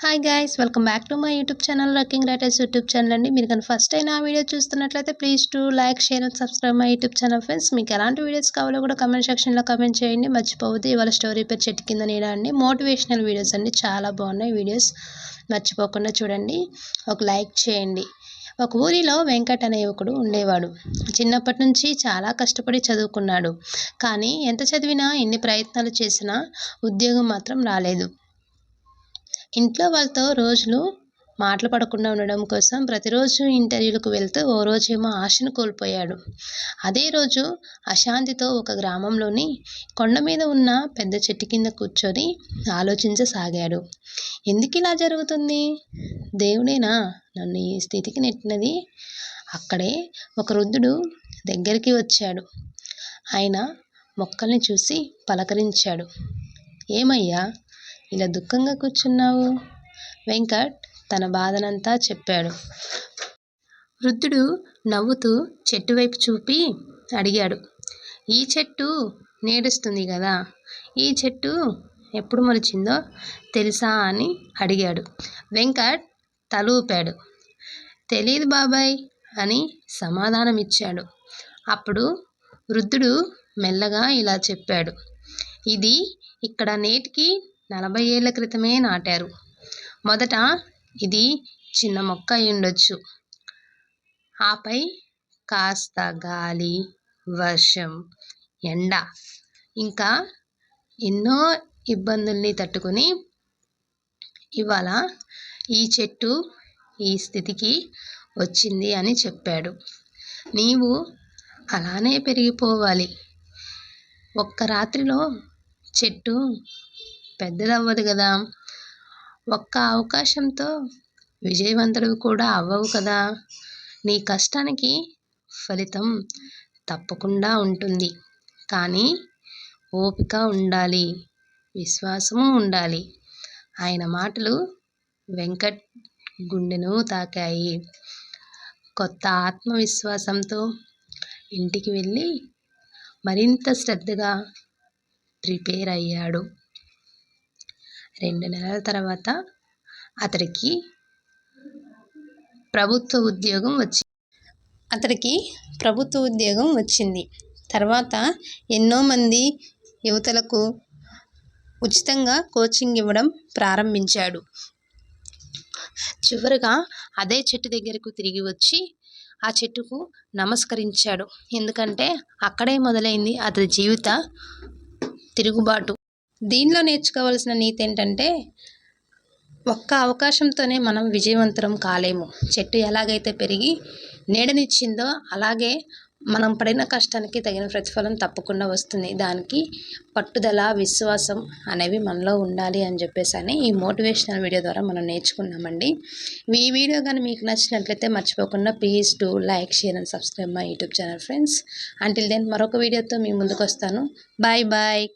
Hi guys, welcome back to my YouTube channel rocking writers YouTube channel అండి. మీరు కానీ first అయినా ఆ వీడియో చూస్తున్నట్లయితే please to like, share and subscribe my YouTube channel friends. మీకు ఎలాంటి వీడియోస్ కావాలో కూడా కమెంట్ సెక్షన్లో కమెంట్ చేయండి. మర్చిపోవద్దు. ఇవాళ స్టోరీ పేరు చెట్టు కింద నీడ అండి. మోటివేషనల్ వీడియోస్ అండి, చాలా బాగున్నాయి వీడియోస్. మర్చిపోకుండా చూడండి, ఒక లైక్ చేయండి. ఒక ఊరిలో వెంకట్ అనే యువకుడు ఉండేవాడు. చిన్నప్పటి నుంచి చాలా కష్టపడి చదువుకున్నాడు. కానీ ఎంత చదివినా, ఎన్ని ప్రయత్నాలు చేసినా ఉద్యోగం మాత్రం రాలేదు. ఇంట్లో వాళ్ళతో రోజులు మాటలు పడకుండా ఉండడం కోసం ప్రతిరోజు ఇంటర్వ్యూలకు వెళ్తూ ఓ రోజేమో ఆశను కోల్పోయాడు. అదే రోజు అశాంతితో ఒక గ్రామంలోని కొండ మీద ఉన్న పెద్ద చెట్టు కింద కూర్చొని ఆలోచించసాగాడు. ఎందుకు ఇలా జరుగుతుంది? దేవుడేనా నన్ను ఈ స్థితికి నెట్టినది? అక్కడే ఒక వృద్ధుడు దగ్గరికి వచ్చాడు. ఆయన మొక్కల్ని చూసి పలకరించాడు. ఏమయ్యా, ఇలా దుఃఖంగా కూర్చున్నావు? వెంకట్ తన బాధనంతా చెప్పాడు. వృద్ధుడు నవ్వుతూ చెట్టు వైపు చూపి అడిగాడు, ఈ చెట్టు నీడిస్తుంది కదా, ఈ చెట్టు ఎప్పుడు మొలిచిందో తెలుసా అని అడిగాడు. వెంకట్ తల ఊపాడు. తెలీదు బాబాయ్ అని సమాధానమిచ్చాడు. అప్పుడు వృద్ధుడు మెల్లగా ఇలా చెప్పాడు, ఇది ఇక్కడ నేటికి 40 ఏళ్ల క్రితమే నాటారు. మొదట ఇది చిన్న మొక్క అయి ఉండొచ్చు. ఆపై కాస్త గాలి, వర్షం, ఎండ, ఇంకా ఎన్నో ఇబ్బందుల్ని తట్టుకుని ఇవాళ ఈ చెట్టు ఈ స్థితికి వచ్చింది అని చెప్పాడు. నీవు అలానే పెరిగిపోవాలి. ఒక్క రాత్రిలో చెట్టు పెద్దదవ్వదు కదా. ఒక్క అవకాశంతో విజయవంతుడు కూడా అవ్వవు కదా. నీ కష్టానికి ఫలితం తప్పకుండా ఉంటుంది. కానీ ఓపిక ఉండాలి, విశ్వాసము ఉండాలి. ఆయన మాటలు వెంకట్ గుండెను తాకాయి. కొత్త ఆత్మవిశ్వాసంతో ఇంటికి వెళ్ళి మరింత శ్రద్ధగా ప్రిపేర్ అయ్యాడు. 2 నెలల తర్వాత అతడికి ప్రభుత్వ ఉద్యోగం వచ్చింది. తర్వాత ఎన్నో మంది యువతలకు ఉచితంగా కోచింగ్ ఇవ్వడం ప్రారంభించాడు. చివరగా అదే చెట్టు దగ్గరకు తిరిగి వచ్చి ఆ చెట్టుకు నమస్కరించాడు. ఎందుకంటే అక్కడే మొదలైంది అతడి జీవిత తిరుగుబాటు. దీనిలో నేర్చుకోవాల్సిన నీతి ఏంటంటే, ఒక్క అవకాశంతోనే మనం విజయవంతం కాలేము. చెట్టు ఎలాగైతే పెరిగి నీడనిచ్చిందో అలాగే మనం పడిన కష్టానికి తగిన ప్రతిఫలం తప్పకుండా వస్తుంది. దానికి పట్టుదల, విశ్వాసం అనేవి మనలో ఉండాలి అని చెప్పేసి ఈ మోటివేషనల్ వీడియో ద్వారా మనం నేర్చుకున్నామండి. ఈ వీడియో కానీ మీకు నచ్చినట్లయితే మర్చిపోకుండా please to like, share and subscribe my YouTube channel friends. Until then మరొక వీడియోతో మీ ముందుకు వస్తాను. Bye bye.